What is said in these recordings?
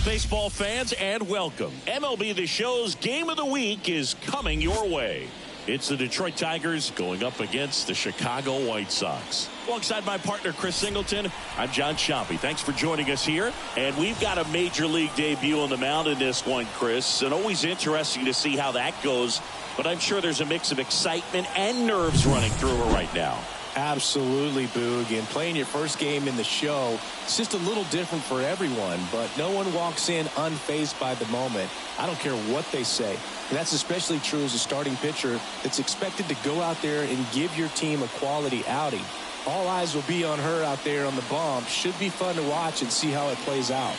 baseball fans, and welcome. MLB The Show's Game of the Week is coming your way. It's the Detroit Tigers going up against the Chicago White Sox. Alongside my partner, Chris Singleton, I'm John Shoppy. Thanks for joining us here. And we've got a major league debut on the mound in this one, Chris. And always interesting to see how that goes. But I'm sure there's a mix of excitement and nerves running through her right now. Absolutely, Boog. And playing your first game in the show, it's just a little different for everyone. But no one walks in unfazed by the moment. I don't care what they say. And that's especially true as a starting pitcher that's expected to go out there and give your team a quality outing. All eyes will be on her out there on the bump. Should be fun to watch and see how it plays out.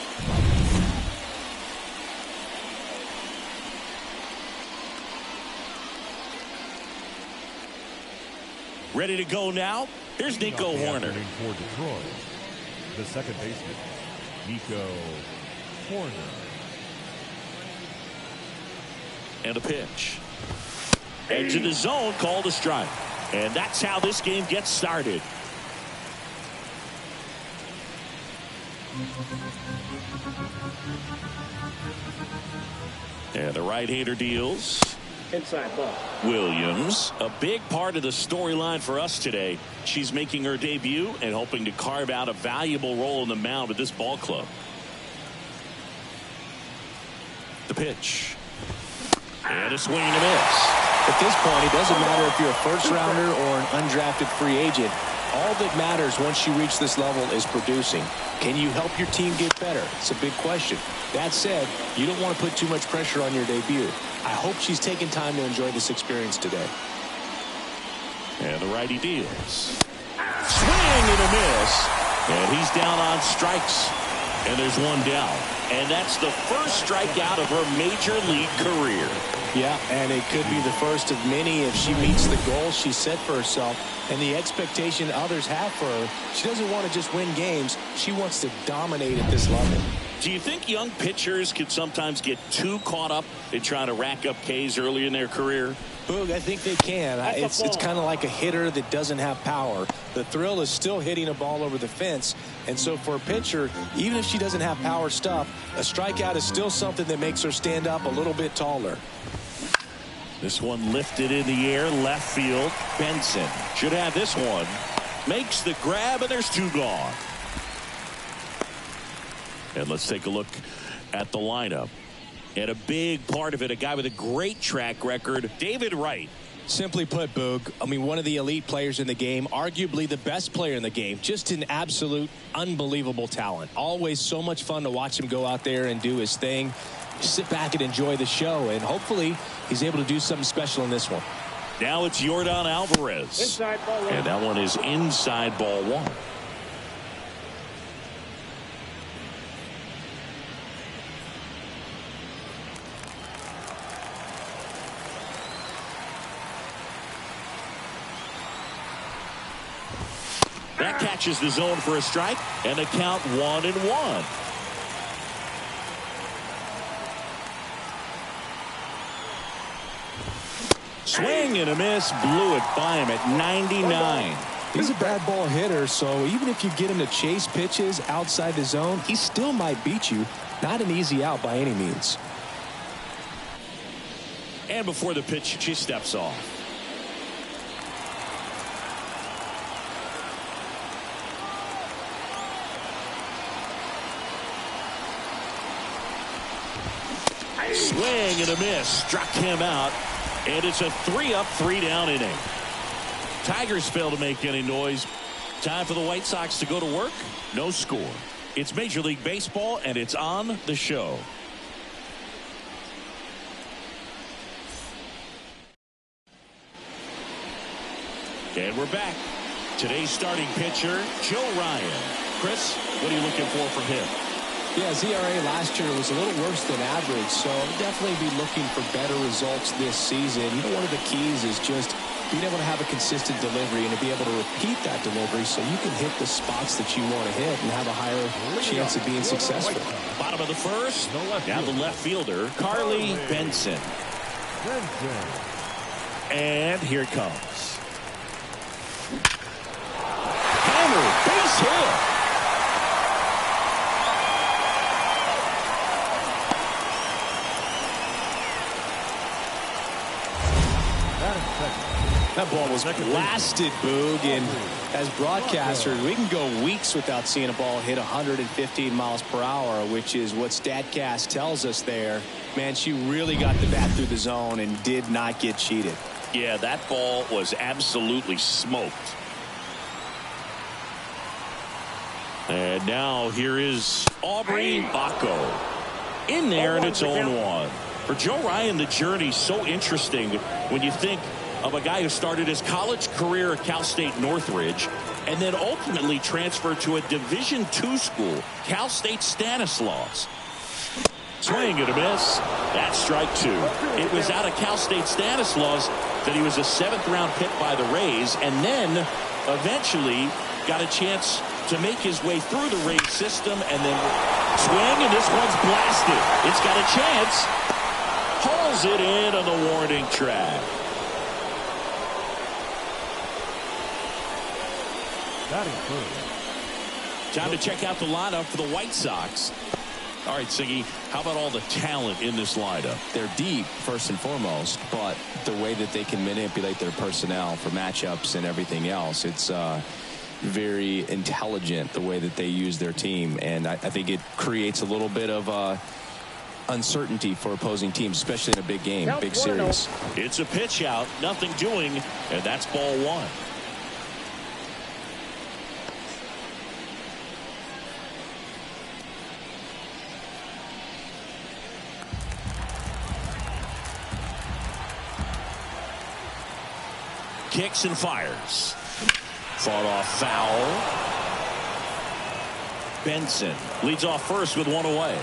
Ready to go now? Here's Nico Horner. For Detroit, the second baseman, Nico Horner. And a pitch. Into the zone, called a strike. And that's how this game gets started. And the right-hander deals. Inside ball. Williams, a big part of the storyline for us today. She's making her debut and hoping to carve out a valuable role in the mound with this ball club. The pitch. And a swing and a miss. At this point, it doesn't matter if you're a first rounder or an undrafted free agent. All that matters once you reach this level is producing. Can you help your team get better? It's a big question. That said, you don't want to put too much pressure on your debut. I hope she's taking time to enjoy this experience today. And the righty deals. Swing and a miss. And he's down on strikes. And there's one down. And that's the first strikeout of her major league career. Yeah, and it could be the first of many if she meets the goals she set for herself and the expectation others have for her. She doesn't want to just win games. She wants to dominate at this level. Do you think young pitchers could sometimes get too caught up in trying to rack up Ks early in their career? Boog, I think they can. It's kind of like a hitter that doesn't have power. The thrill is still hitting a ball over the fence. And so for a pitcher, even if she doesn't have power stuff, a strikeout is still something that makes her stand up a little bit taller. This one lifted in the air, left field. Benson should have this one. Makes the grab, and there's two gone. And let's take a look at the lineup. And a big part of it, a guy with a great track record, David Wright. Simply put, Boog, I mean, one of the elite players in the game, arguably the best player in the game, just an absolute unbelievable talent. Always so much fun to watch him go out there and do his thing. Sit back and enjoy the show, and hopefully he's able to do something special in this one. Now it's Yordan Alvarez. Inside ball one. And that one is inside ball one. That catches the zone for a strike, and a count 1-1. Swing and a miss, blew it by him at 99. He's a bad ball hitter, so even if you get him to chase pitches outside the zone, he still might beat you. Not an easy out by any means. And before the pitch, she steps off. Swing and a miss, struck him out, and it's a 3-up, 3-down inning. Tigers fail to make any noise. Time for the White Sox to go to work. No score. It's Major League Baseball, and it's on the show. And we're back. Today's starting pitcher, Joe Ryan. Chris, what are you looking for from him? Yeah, his ERA last year was a little worse than average, so definitely be looking for better results this season. You know, one of the keys is just being able to have a consistent delivery and to be able to repeat that delivery so you can hit the spots that you want to hit and have a higher chance of being successful. Bottom of the first, now the left fielder, Carly Benson. And here it comes. Hammer, base hit. That ball was blasted, Boog, and as broadcasters, we can go weeks without seeing a ball hit 115 miles per hour, which is what StatCast tells us there. Man, she really got the bat through the zone and did not get cheated. Yeah, that ball was absolutely smoked. And now here is Aubrey Bacco in there, and it's 0-1. For Joe Ryan, the journey's so interesting when you think of a guy who started his college career at Cal State Northridge and then ultimately transferred to a Division II school, Cal State Stanislaus. Swing and a miss. That's strike two. It was out of Cal State Stanislaus that he was a 7th-round pick by the Rays, and then eventually got a chance to make his way through the Rays system, and then swing, and this one's blasted. It's got a chance. Hauls it in on the warning track. Time to check out the lineup for the White Sox. All right, Siggy, how about all the talent in this lineup? They're deep, first and foremost, but the way that they can manipulate their personnel for matchups and everything else, it's very intelligent the way that they use their team, and I think it creates a little bit of uncertainty for opposing teams, especially in a big game, big series. It's a pitch out, nothing doing, and that's ball one. Kicks and fires. Fought off foul. Benson leads off first with one away.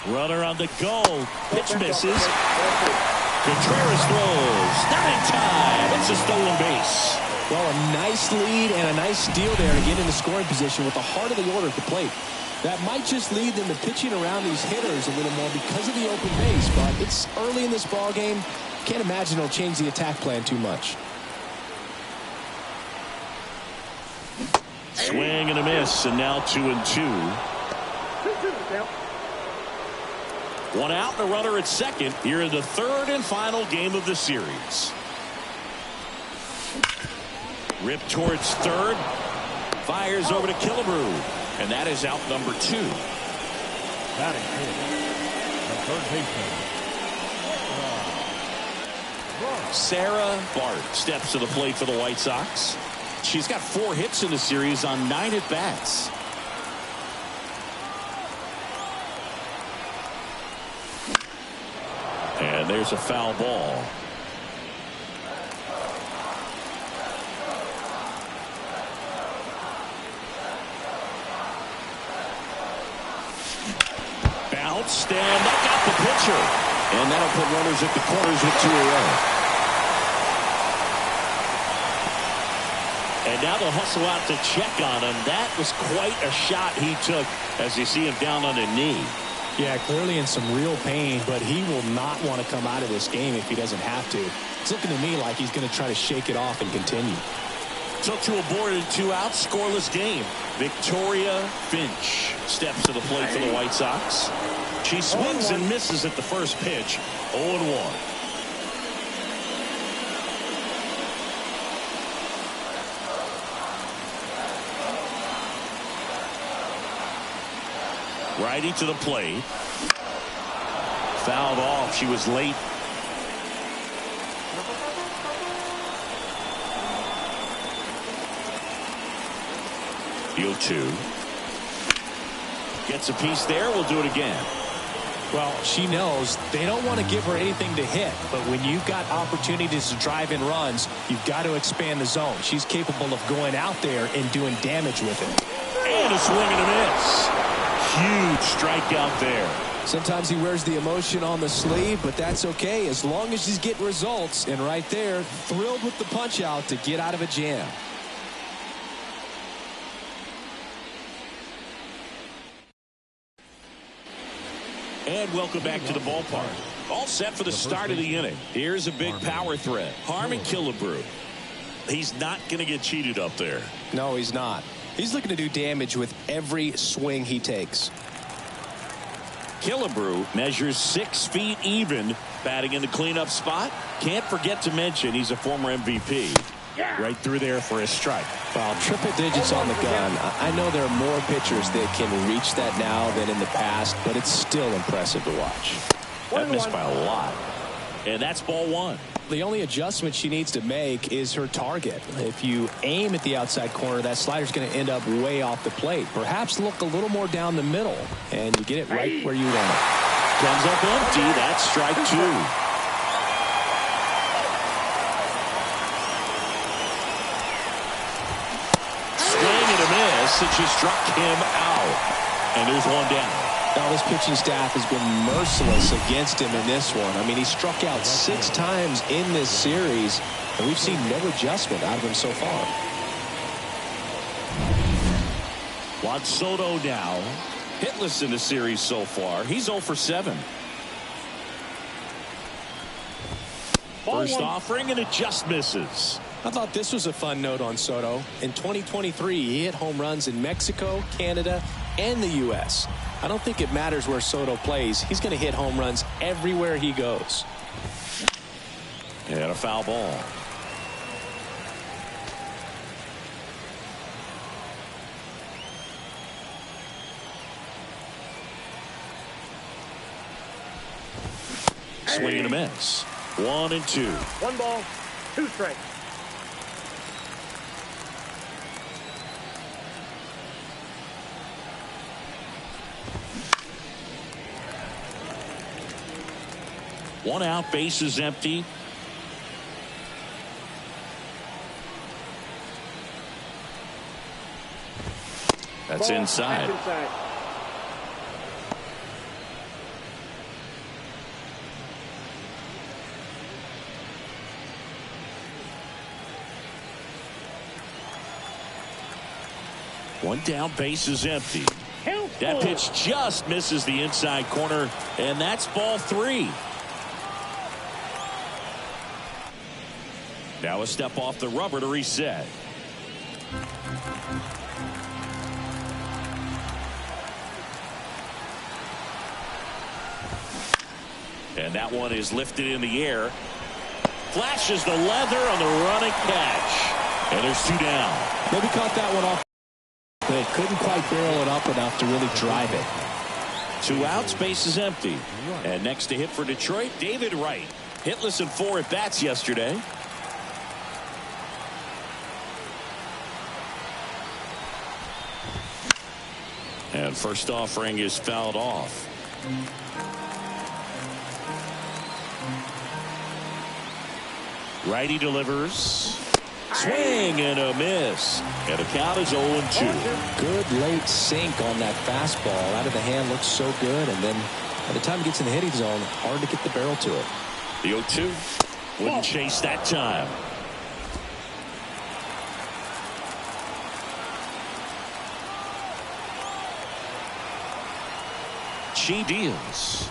Runner on the go. Pitch misses. Contreras throws. Not in time. It's a stolen base. Well, a nice lead and a nice steal there to get into scoring position with the heart of the order at the plate. That might just lead them to pitching around these hitters a little more because of the open base, but it's early in this ball game. Can't imagine it'll change the attack plan too much. Swing and a miss, and now 2-2. One out and a runner at second here in the third and final game of the series. Ripped towards third. Fires over to Killebrew. And that is out number 2. Batting the third baseman. Sarah Bart steps to the plate for the White Sox. She's got 4 hits in the series on 9 at-bats. And there's a foul ball. Stand, that got the pitcher, and that'll put runners at the corners with 2 away. And now they'll hustle out to check on him. That was quite a shot he took as you see him down on a knee. Yeah, clearly in some real pain, but he will not want to come out of this game if he doesn't have to. It's looking to me like he's going to try to shake it off and continue. So 2 aboard and 2 out, scoreless game. Victoria Finch steps to the plate for the White Sox. She swings and misses at the first pitch. 0-1. Righty to the plate. Fouled off. She was late. Field 2. Gets a piece there. We'll do it again. Well, she knows they don't want to give her anything to hit, but when you've got opportunities to drive in runs, you've got to expand the zone. She's capable of going out there and doing damage with it. And a swing and a miss. Huge strikeout there. Sometimes he wears the emotion on the sleeve, but that's okay as long as he's getting results. And right there, thrilled with the punch out to get out of a jam. And welcome back to the ballpark. All set for the start of the inning. Here's a big power threat. Harmon Killebrew. He's not going to get cheated up there. No, he's not. He's looking to do damage with every swing he takes. Killebrew measures 6 feet even, batting in the cleanup spot. Can't forget to mention he's a former MVP. Right through there for a strike. Well, triple digits on the gun. I know there are more pitchers that can reach that now than in the past, but it's still impressive to watch. That missed by a lot. And that's ball 1. The only adjustment she needs to make is her target. If you aim at the outside corner, that slider's going to end up way off the plate. Perhaps look a little more down the middle, and you get it right where you want it. Comes up empty. That's strike 2. It just struck him out. And there's one down. Now this pitching staff has been merciless against him in this one. I mean, he struck out 6 times in this series, and we've seen no adjustment out of him so far. Juan Soto now hitless in the series so far. He's 0 for 7. First offering, and it just misses. I thought this was a fun note on Soto. In 2023, he hit home runs in Mexico, Canada, and the U.S. I don't think it matters where Soto plays. He's going to hit home runs everywhere he goes. And a foul ball. Swing and a miss. 1 and 2. 1 ball, 2 strikes. One out, base is empty. That's inside. One down, base is empty. That pitch just misses the inside corner, and that's ball 3. Now a step off the rubber to reset. And that one is lifted in the air. Flashes the leather on the running catch. And there's 2 down. Maybe caught that one off, but couldn't quite barrel it up enough to really drive it. 2 outs, base is empty. And next to hit for Detroit, David Wright. Hitless in 4 at-bats yesterday. And first offering is fouled off. Righty delivers. Swing and a miss. And the count is 0-2. Good late sink on that fastball. Out of the hand, looks so good. And then by the time it gets in the hitting zone, hard to get the barrel to it. The 0-2. Wouldn't chase that time. She deals.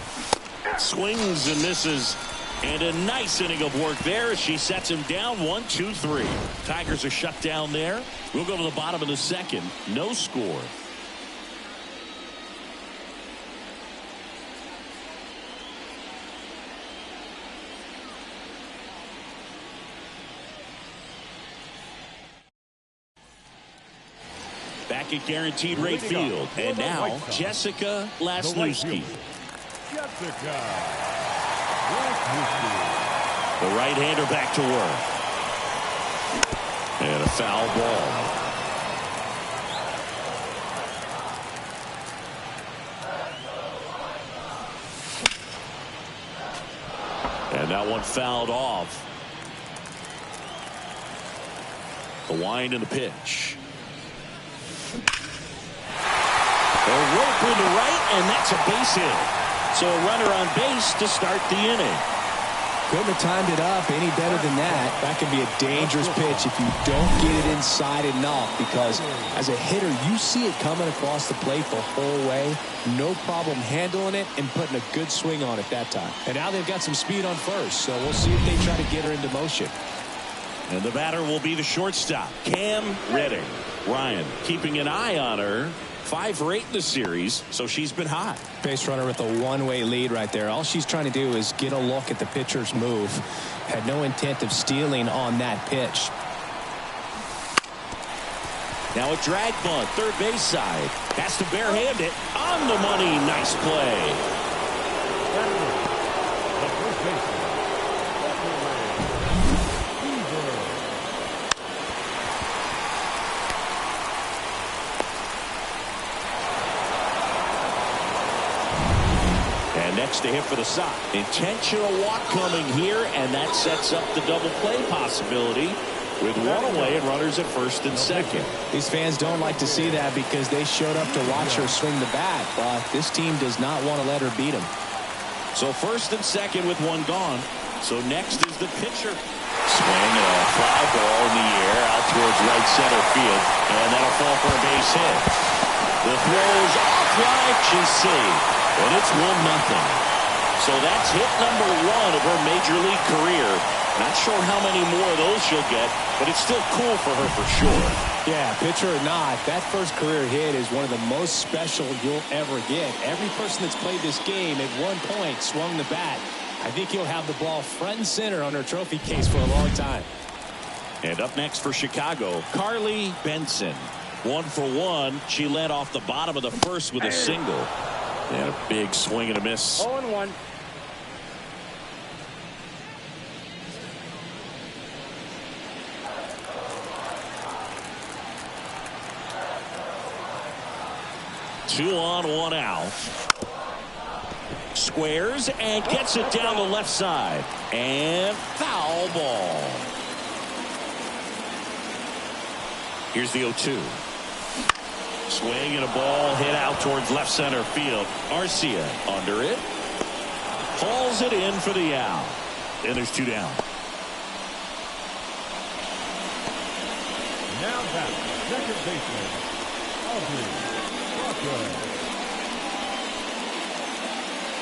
Swings and misses. And a nice inning of work there as she sets him down. 1-2-3. Tigers are shut down there. We'll go to the bottom of the second. No score. Back at Guaranteed Rate Field. And now Jessica Lasnowski. The right-hander back to work. And a foul ball. And that one fouled off. The wind and the pitch. A rope into right, and that's a base hit. So a runner on base to start the inning. Couldn't have timed it up any better than that. That could be a dangerous pitch if you don't get it inside enough, because as a hitter, you see it coming across the plate the whole way. No problem handling it and putting a good swing on it that time. And now they've got some speed on first, so we'll see if they try to get her into motion. And the batter will be the shortstop, Cam Redding. Ryan keeping an eye on her 5 for 8 in the series, so she's been hot. Base runner with a one-way lead right there. All she's trying to do is get a look at the pitcher's move. Had no intent of stealing on that pitch. Now a drag bunt, third base side. Has to barehand it. On the money. Nice play. And next to hit for the side. Intentional walk coming here, and that sets up the double play possibility. With one away and runners at first and second. These fans don't like to see that because they showed up to watch her swing the bat, but this team does not want to let her beat them. So first and second with one gone. So next is the pitcher. Swing and a fly ball in the air out towards right center field, and that'll fall for a base hit. The throw's offline, she's safe, and it's 1-0. So that's hit number 1 of her major league career. Not sure how many more of those she'll get, but it's still cool for her for sure. Yeah, pitcher or not, that first career hit is one of the most special you'll ever get. Every person that's played this game at one point swung the bat. I think he'll have the ball front and center on her trophy case for a long time. And up next for Chicago, Carly Benson. 1 for 1. She led off the bottom of the first with a single. And a big swing and a miss. 0-1. Two on, one out. Squares and gets it down the left side. And foul ball. Here's the 0-2. Swing and a ball hit out towards left center field. Arcia under it. Hauls it in for the out. And there's 2 down. Now back, second baseman,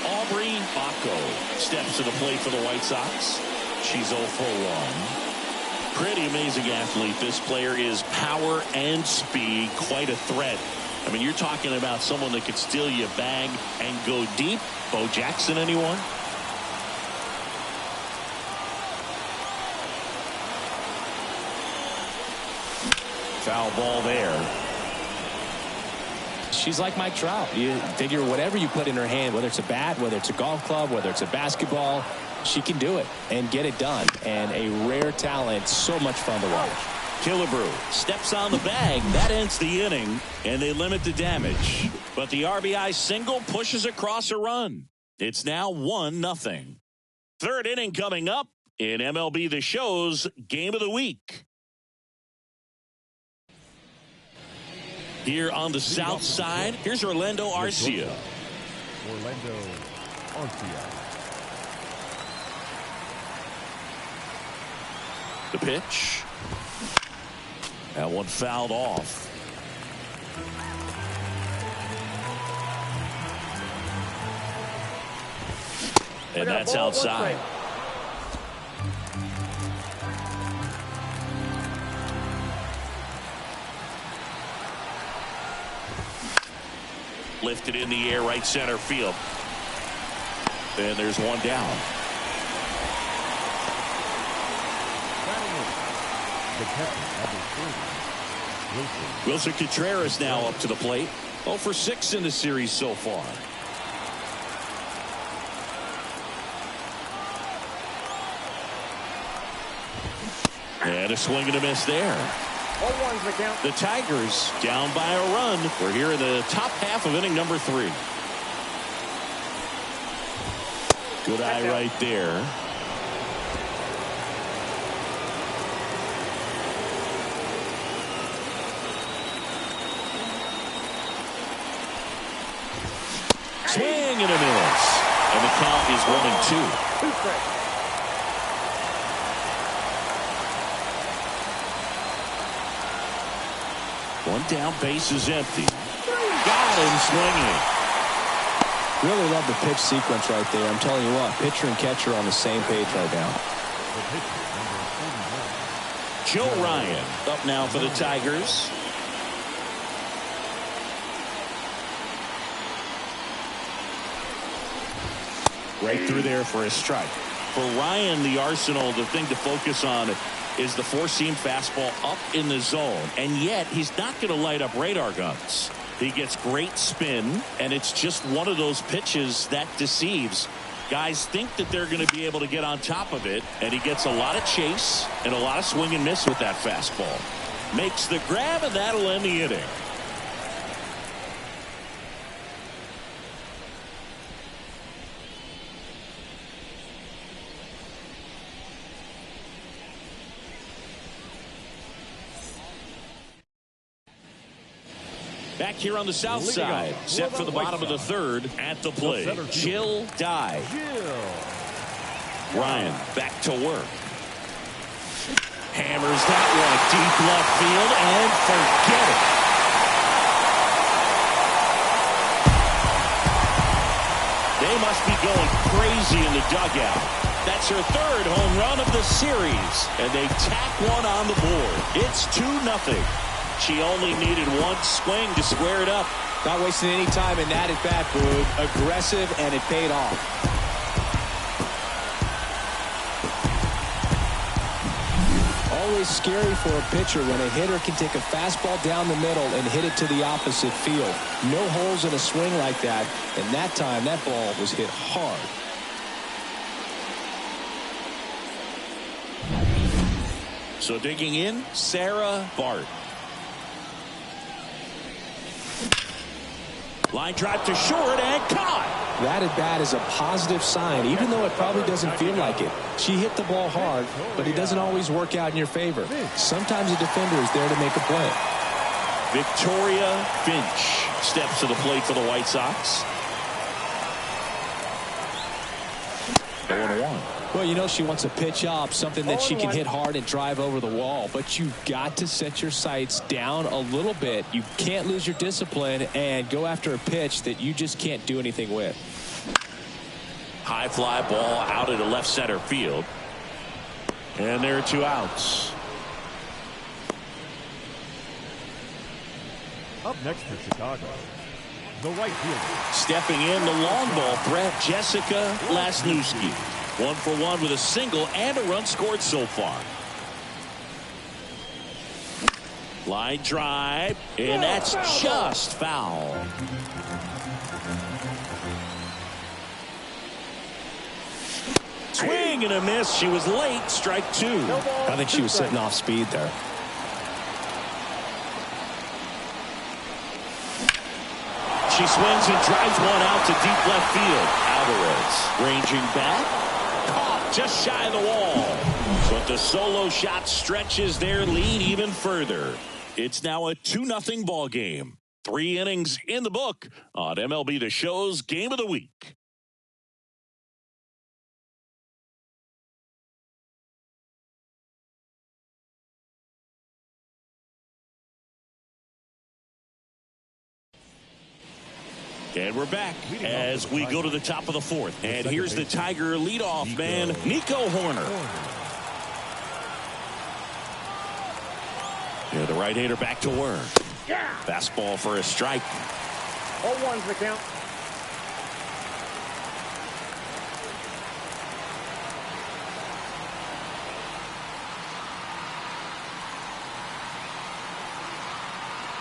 Aubrey Bacco steps to the plate for the White Sox. She's 0 for 1. Pretty amazing athlete. This player is power and speed. Quite a threat. I mean, you're talking about someone that could steal your bag and go deep. Bo Jackson, anyone? Foul ball there. She's like Mike Trout. You figure whatever you put in her hand, whether it's a bat, whether it's a golf club, whether it's a basketball, she can do it and get it done. And a rare talent, so much fun to watch. Killebrew steps on the bag. That ends the inning, and they limit the damage. But the RBI single pushes across a run. It's now 1-0. Third inning coming up in MLB The Show's Game of the Week. Here on the south side, here's Orlando Arcia. Orlando Arcia. The pitch. That one fouled off. And that's outside. Lifted in the air, right center field. And there's one down. Wilson Contreras now up to the plate. 0 for 6 in the series so far. And a swing and a miss there. 0-1's the count. The Tigers down by a run. We're here in the top half of inning number 3. Good eye right there. Swing and a miss. And the count is 1-2. 2 strikes. One down, base is empty. Got him swinging. Really love the pitch sequence right there. I'm telling you what, pitcher and catcher on the same page right now. Joe Ryan up now for the Tigers. Right through there for a strike. For Ryan, the arsenal, the thing to focus on is the four-seam fastball up in the zone. And yet, he's not going to light up radar guns. He gets great spin, and it's just one of those pitches that deceives. Guys think that they're going to be able to get on top of it, and he gets a lot of chase and a lot of swing and miss with that fastball. Makes the grab, and that'll end the inning. Back here on the south side, set for the bottom of the third at the plate. Jill Dye. Ryan back to work. Hammers that one deep left field and forget it. They must be going crazy in the dugout. That's her third home run of the series, and they tack one on the board. It's 2-0. She only needed one swing to square it up. Not wasting any time in that at bat, Boog. Aggressive, and it paid off. Always scary for a pitcher when a hitter can take a fastball down the middle and hit it to the opposite field. No holes in a swing like that, and that time that ball was hit hard. So digging in, Sarah Bart. Line drive to short and caught. That at bat is a positive sign, even though it probably doesn't feel like it. She hit the ball hard, but it doesn't always work out in your favor. Sometimes a defender is there to make a play. Victoria Finch steps to the plate for the White Sox. 0-1. Well, you know she wants to pitch up, something that she can hit hard and drive over the wall. But you've got to set your sights down a little bit. You can't lose your discipline and go after a pitch that you just can't do anything with. High fly ball out into left center field. And there are 2 outs. Up next for Chicago, the right fielder. Stepping in, the long ball threat, Jessica Lasnewski. 1 for 1 with a single and a run scored so far. Line drive, and that's just foul. Swing and a miss. She was late. Strike 2. I think she was setting off speed there. She swings and drives one out to deep left field. Alvarez ranging back. Caught just shy of the wall. But the solo shot stretches their lead even further. It's now a 2-0 ball game. 3 innings in the book on MLB The Show's Game of the Week. And we're back as we go to the top of the 4th. And here's the Tiger leadoff man, Nico Horner. Yeah, the right-hander back to work. Fastball for a strike. 0-1's the count.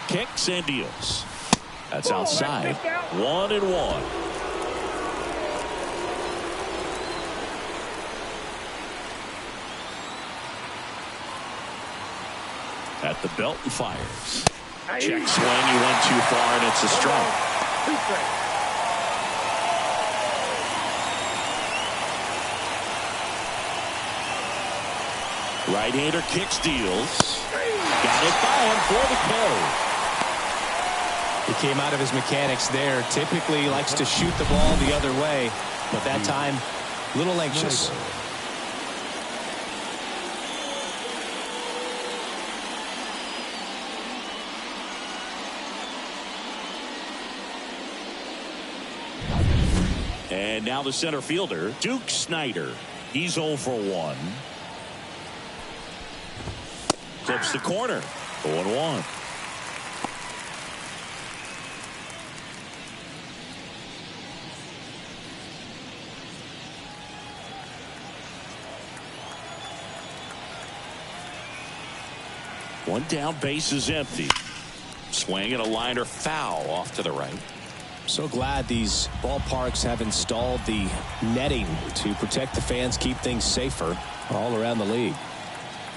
Kicks and deals. That's outside. 1-1. At the belt and fires. Check swing. He went too far, and it's a strike. Right-hander kicks, deals. Got it by him for the K. He came out of his mechanics there. Typically likes to shoot the ball the other way, but that time a little anxious. And now the center fielder, Duke Snyder. He's 0 for 1. Clips the corner. 0-1. One down, base is empty. Swing and a liner foul off to the right. So glad these ballparks have installed the netting to protect the fans, keep things safer all around the league.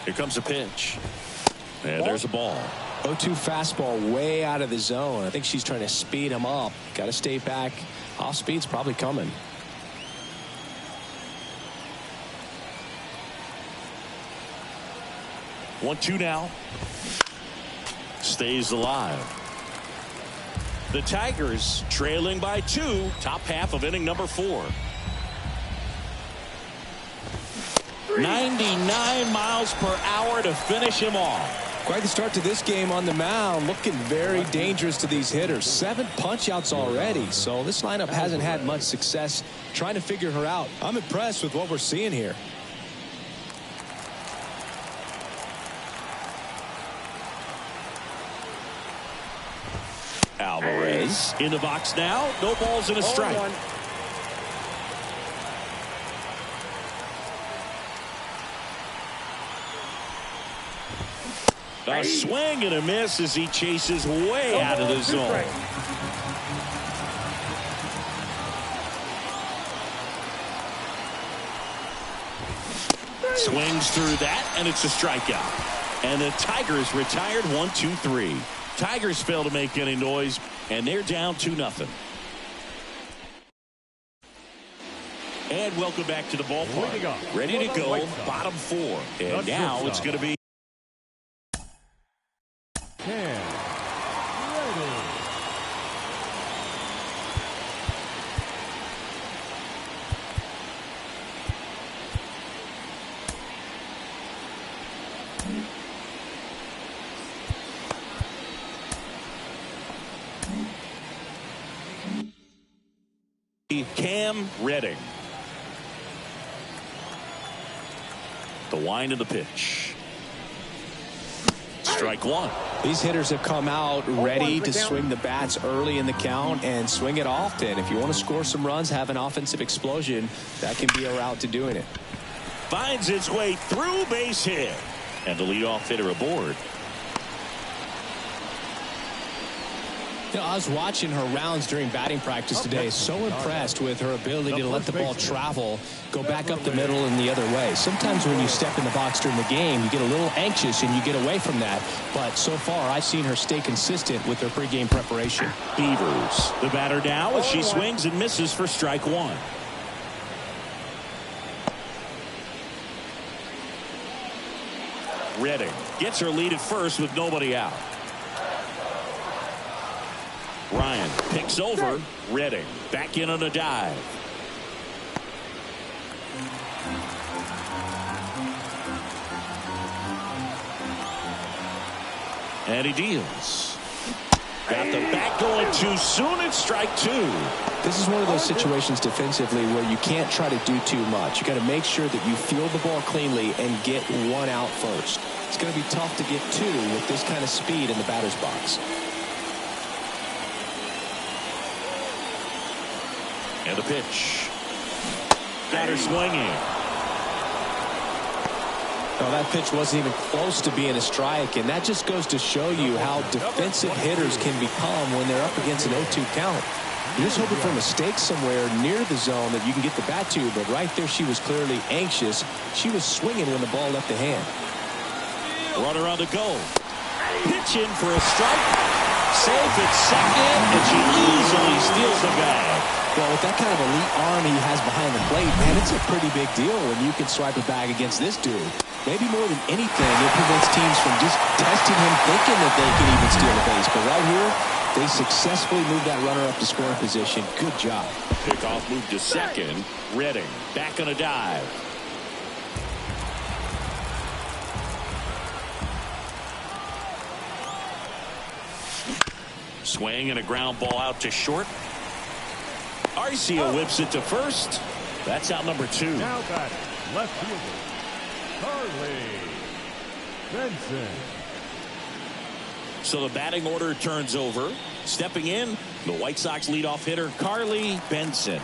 Here comes a pitch. And there's a ball. 0-2 fastball way out of the zone. I think she's trying to speed him up. Got to stay back. Off speed's probably coming. One, two now. Stays alive. The Tigers trailing by 2. Top half of inning number 4. 99 miles per hour to finish him off. Quite the start to this game on the mound. Looking very dangerous to these hitters. 7 punch outs already. So this lineup hasn't had much success trying to figure her out. I'm impressed with what we're seeing here. Alvarez in the box now. No balls and a strike. A swing and a miss as he chases way out of the zone. Swings through that, and it's a strikeout. And the Tigers retired 1-2-3. Tigers fail to make any noise, and they're down 2-0. And welcome back to the ballpark. Ready to go, bottom 4. And now it's going to be Cam Redding. The wind of the pitch. Strike 1. These hitters have come out ready to swing the bats early in the count and swing it often. If you want to score some runs, have an offensive explosion, that can be a route to doing it. Finds its way through, base hit. And the leadoff hitter aboard. You know, I was watching her rounds during batting practice today. So impressed with her ability to let the ball travel, go back up the middle and the other way. Sometimes when you step in the box during the game, you get a little anxious and you get away from that. But so far, I've seen her stay consistent with her pregame preparation. Beavers, the batter now as she swings and misses for strike 1. Redding gets her lead at first with nobody out. Ryan picks over Redding. Back in on a dive. And he deals. Got the bat going too soon. It's strike 2. This is one of those situations defensively where you can't try to do too much. You got to make sure that you field the ball cleanly and get one out first. It's going to be tough to get 2 with this kind of speed in the batter's box. And a pitch. Got her swinging. Oh, that pitch wasn't even close to being a strike, and that just goes to show you how defensive hitters can become when they're up against an 0-2 count. You're just hoping for a mistake somewhere near the zone that you can get the bat to, but right there she was clearly anxious. She was swinging when the ball left the hand. Runner on the go. Pitch in for a strike. Safe at second, and she easily steals the bag. Well, with that kind of elite arm he has behind the plate, man, it's a pretty big deal when you can swipe a bag against this dude. Maybe more than anything, it prevents teams from just testing him thinking that they can even steal the base. But right here, they successfully moved that runner up to scoring position. Good job. Pickoff move to second. Redding back on a dive. Swing and a ground ball out to short. Arcia whips it to first. That's out number 2. Now batting, left fielder, Carly Benson. So the batting order turns over. Stepping in, the White Sox leadoff hitter, Carly Benson.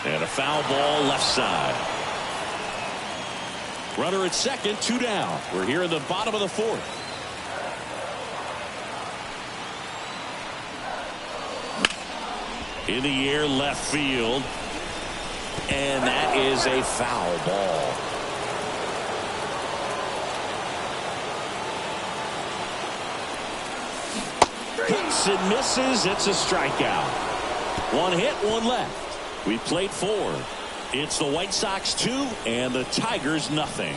And a foul ball left side. Runner at second, 2 down. We're here in the bottom of the 4th. In the air, left field. And that is a foul ball. Hits and misses. It's a strikeout. 1 hit, 1 left. We played 4. It's the White Sox 2 and the Tigers nothing.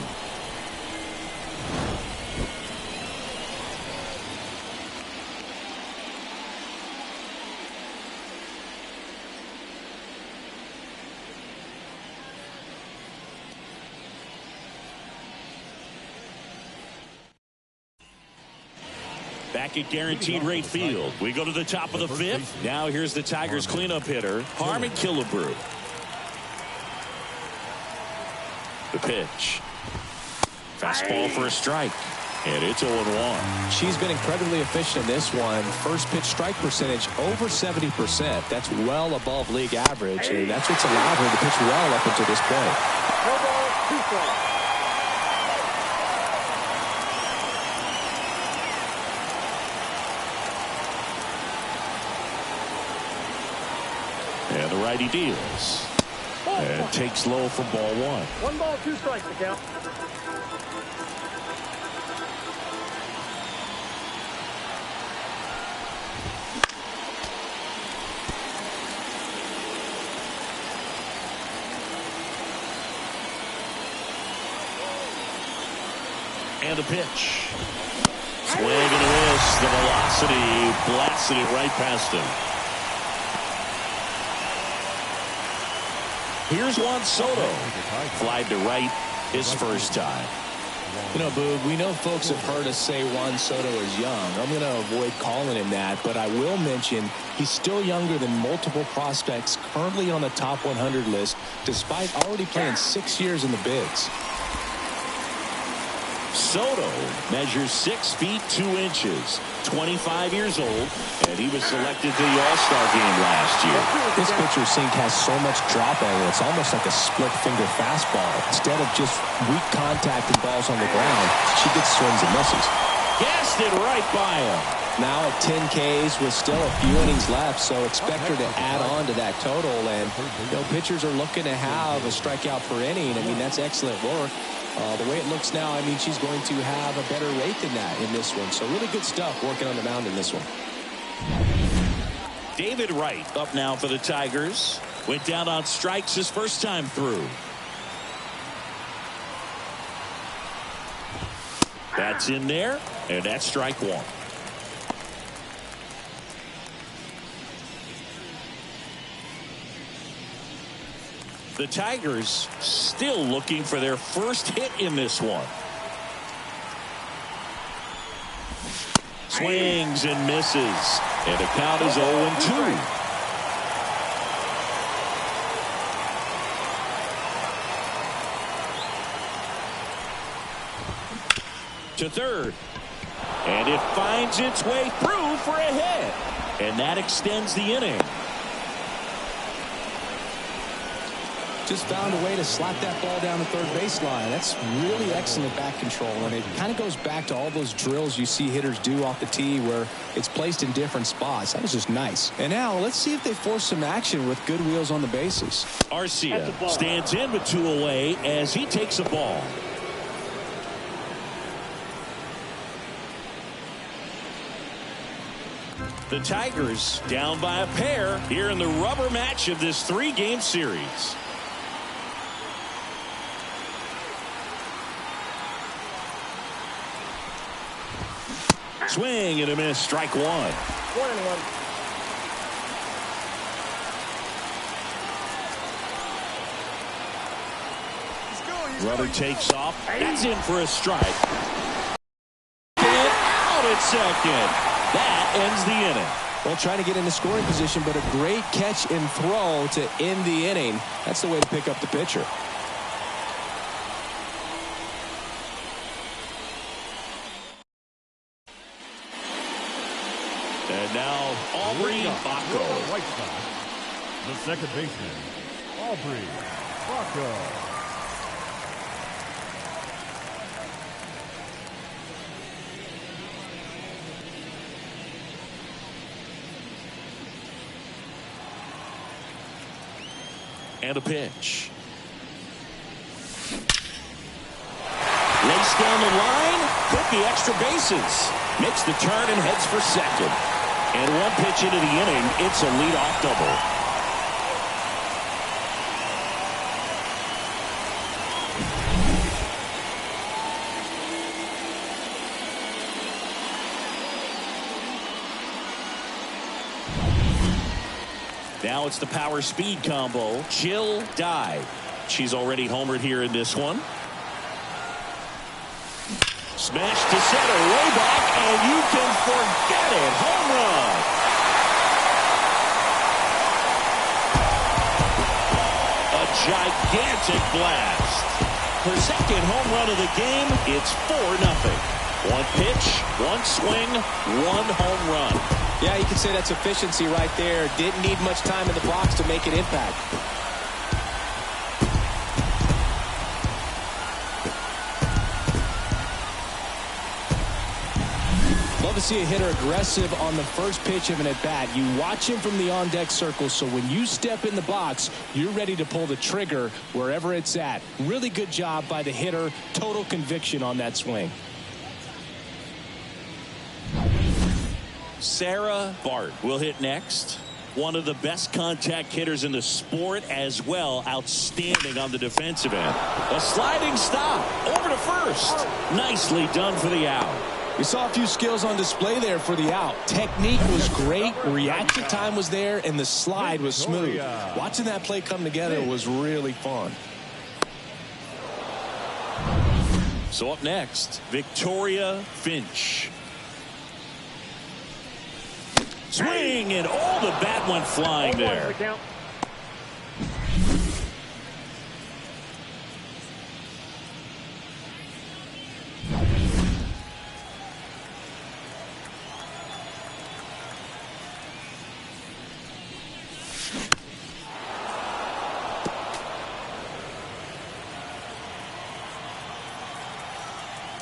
Back at Guaranteed Rate Field. We go to the top of the 5th. Now here's the Tigers cleanup hitter, Harmon Killebrew. The pitch. Fastball for a strike. And it's 0-1. She's been incredibly efficient in this one. First pitch strike percentage over 70%. That's well above league average. And that's what's allowed her to pitch well up until this point. No ball, 2 strikes. And the righty deals. And takes low for ball 1. 1 ball, 2 strikes to count. And a pitch. Swing and a miss. The velocity blasted it right past him. Here's Juan Soto. Flied to right his first time. You know, Boog, we know folks have heard us say Juan Soto is young. I'm going to avoid calling him that, but I will mention he's still younger than multiple prospects currently on the top 100 list, despite already playing 6 years in the bigs. Soto measures 6 feet 2 inches, 25 years old, and he was selected to the All-Star game last year. This pitcher's sink has so much drop angle, it's almost like a split finger fastball. Instead of just weak contact and balls on the ground, she gets swings and misses. Gassed it right by him. Now at 10 Ks with still a few innings left, so expect her to add on to that total. And you know, pitchers are looking to have a strikeout per inning. I mean, that's excellent work. The way it looks now, I mean, she's going to have a better rate than that in this one. So really good stuff working on the mound in this one. David Wright up now for the Tigers. Went down on strikes his first time through. That's in there, and that's strike 1. The Tigers still looking for their first hit in this one. Swings and misses. And the count is 0-2. To third. And it finds its way through for a hit. And that extends the inning. Just found a way to slap that ball down the third baseline. That's really excellent back control, and it kind of goes back to all those drills you see hitters do off the tee where it's placed in different spots. That was just nice. And now let's see if they force some action with good wheels on the bases. Arcia stands in with 2 away as he takes a ball. The Tigers down by a pair here in the rubber match of this 3-game series. Swing and a miss, strike 1. 1-1. Runner takes off. That's in for a strike. And out at second. That ends the inning. Well, trying to get into scoring position, but a great catch and throw to end the inning. That's the way to pick up the pitcher. And now Aubrey Bacco. White Sox, the second baseman, Aubrey Bacco. And a pitch. Laced down the line. Could be extra bases. Makes the turn and heads for second. And one pitch into the inning. It's a leadoff double. Now it's the power speed combo. Jill Dye. She's already homered here in this one. Smash to center, way back, and you can forget it. Home run. A gigantic blast. Her second home run of the game. It's 4-0. One pitch, one swing, one home run. Yeah, you can say that's efficiency right there. Didn't need much time in the box to make an impact. Love to see a hitter aggressive on the first pitch of an at-bat. You watch him from the on-deck circle, so when you step in the box, you're ready to pull the trigger wherever it's at. Really good job by the hitter. Total conviction on that swing. Sarah Bart will hit next. One of the best contact hitters in the sport as well. Outstanding on the defensive end. A sliding stop over to first. Nicely done for the out. We saw a few skills on display there for the out. Technique was great. Reaction time was there, and the slide was smooth. Watching that play come together was really fun. So up next, Victoria Finch. Swing, and all the bat went flying there.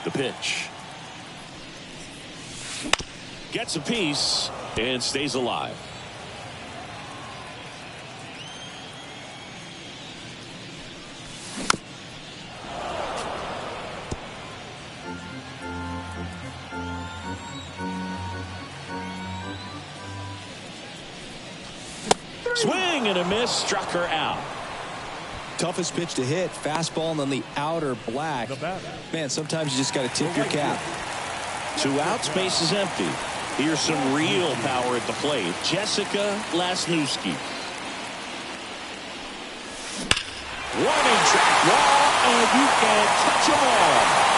The pitch. Gets a piece and stays alive. Swing and a miss, struck her out. Toughest pitch to hit, fastball and then the outer black. Man, sometimes you just got to tip your cap. 2 outs, base is empty. Here's some real power at the plate. Jessica Lasnewski. Running track wall, and you can't touch them all.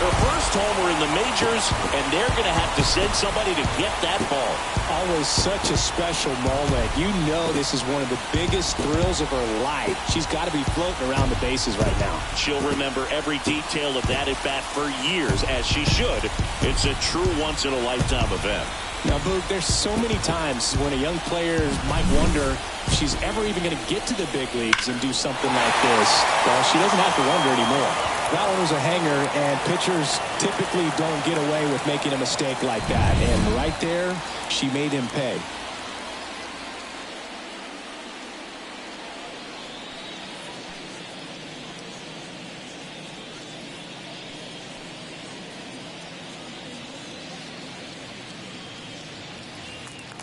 Her first homer in the majors, and they're going to have to send somebody to get that ball. Always such a special moment. You know this is one of the biggest thrills of her life. She's got to be floating around the bases right now. She'll remember every detail of that at-bat for years, as she should. It's a true once-in-a-lifetime event. Now, Boog, there's so many times when a young player might wonder if she's ever even going to get to the big leagues and do something like this. Well, she doesn't have to wonder anymore. That one was a hanger, and pitchers typically don't get away with making a mistake like that. And right there, she made him pay.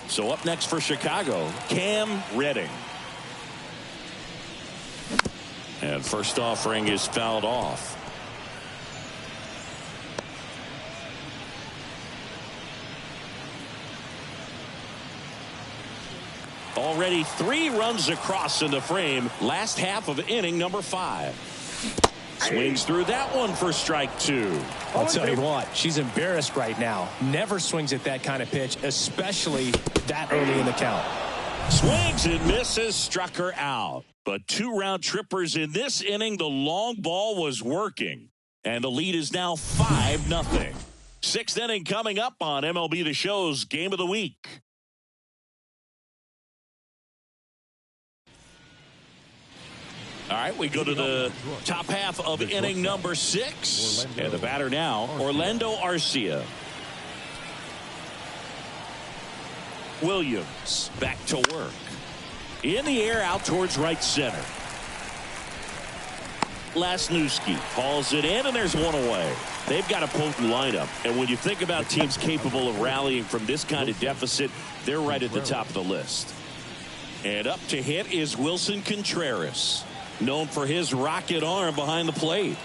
So up next for Chicago, Cam Redding. And first offering is fouled off. Already 3 runs across in the frame. Last half of inning number 5. Swings through that one for strike 2. I'll tell you what, she's embarrassed right now. Never swings at that kind of pitch, especially that early in the count. Swings and misses, struck her out. But 2 round trippers in this inning. The long ball was working. And the lead is now 5-0. 6th inning coming up on MLB The Show's Game of the Week. All right, we go to the top half of inning number 6. And the batter now, Orlando Arcia. Williams back to work. In the air out towards right center. Lasnewski hauls it in, and there's one away. They've got a potent lineup, and when you think about teams capable of rallying from this kind of deficit, they're right at the top of the list. And up to hit is Wilson Contreras, known for his rocket arm behind the plate.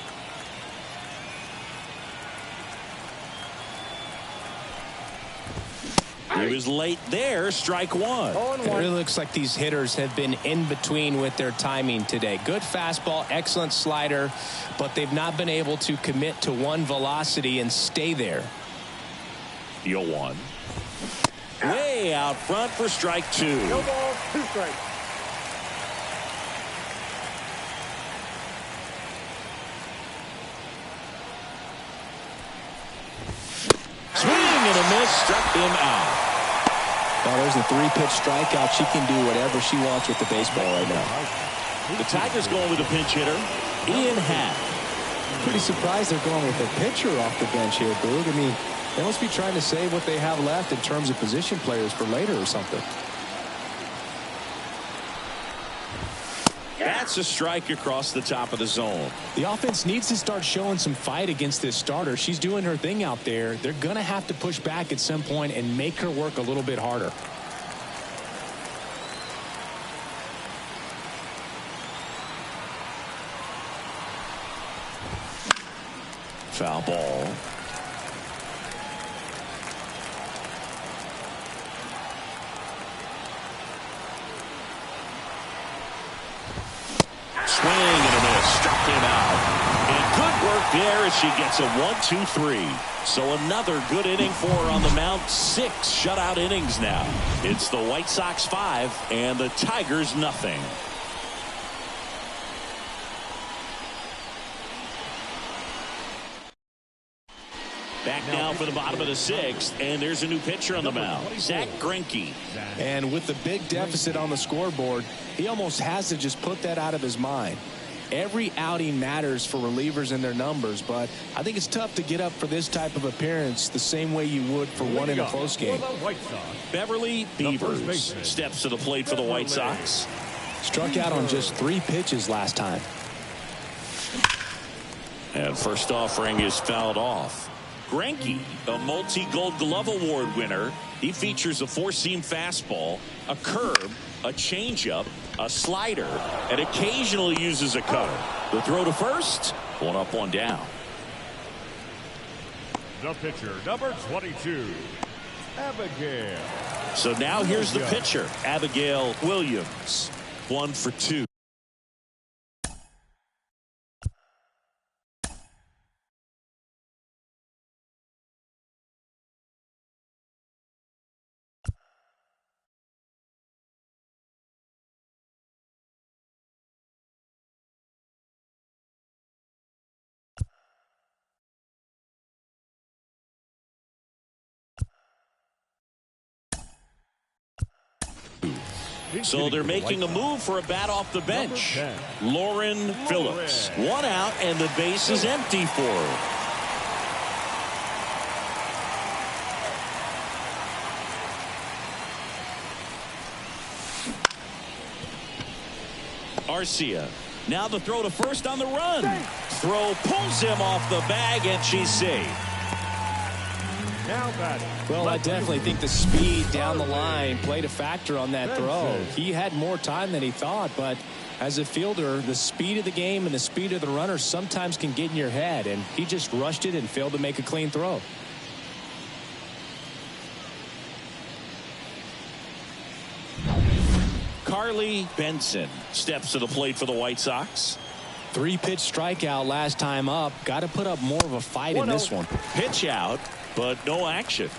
He was late there, strike one. It really looks like these hitters have been in between with their timing today. Good fastball, excellent slider, but they've not been able to commit to one velocity and stay there. 0-1. Way out front for strike two. No ball, 2 strikes. Swing and a miss, struck him out. Well, there's a 3-pitch strikeout. She can do whatever she wants with the baseball right now. The Tigers going with a pinch hitter, Ian Happ. Pretty surprised they're going with a pitcher off the bench here, Boog. I mean, they must be trying to save what they have left in terms of position players for later or something. That's a strike across the top of the zone. The offense needs to start showing some fight against this starter. She's doing her thing out there. They're going to have to push back at some point and make her work a little bit harder. Foul ball. Swing and a miss, struck him out. And good work there as she gets a 1-2-3. So another good inning for her on the mound. 6 shutout innings now. It's the White Sox 5 and the Tigers nothing. Back now for the bottom of the 6th, and there's a new pitcher on the mound, Zach Greinke. And with the big deficit on the scoreboard, he almost has to just put that out of his mind. Every outing matters for relievers and their numbers, but I think it's tough to get up for this type of appearance the same way you would for one in a close game. Beverly Beavers steps to the plate for the White Sox. Struck out on just 3 pitches last time. And first offering is fouled off. Greinke, a multi-Gold Glove Award winner. He features a 4-seam fastball, a curve, a changeup, a slider, and occasionally uses a cutter. The throw to first, 1 up, 1 down. The pitcher, number 22, Abigail. So now here's the pitcher, Abigail Williams. 1 for 2. So they're making a move for a bat off the bench. Lauren Phillips. 1 out, and the base is empty for her. Arcia. Now the throw to first on the run. Throw pulls him off the bag, and she's safe. Well, I definitely think the speed down the line played a factor on that throw. He had more time than he thought, but as a fielder, the speed of the game and the speed of the runner sometimes can get in your head, and he just rushed it and failed to make a clean throw. Carly Benson steps to the plate for the White Sox. 3-pitch strikeout last time up. Got to put up more of a fight in this one. Pitch out, but no action.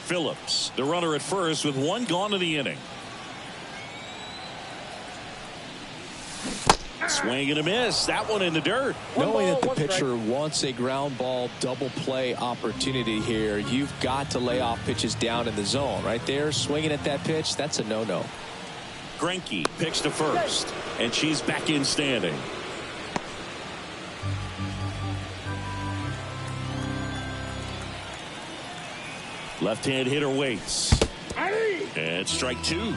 Phillips, the runner at first with 1 gone in the inning. Swing and a miss. That one in the dirt. Knowing that the pitcher wants a ground ball double play opportunity here, you've got to lay off pitches down in the zone. Right there, swinging at that pitch, that's a no-no. Greinke picks to first, and she's back in standing. Left-hand hitter waits. And strike two.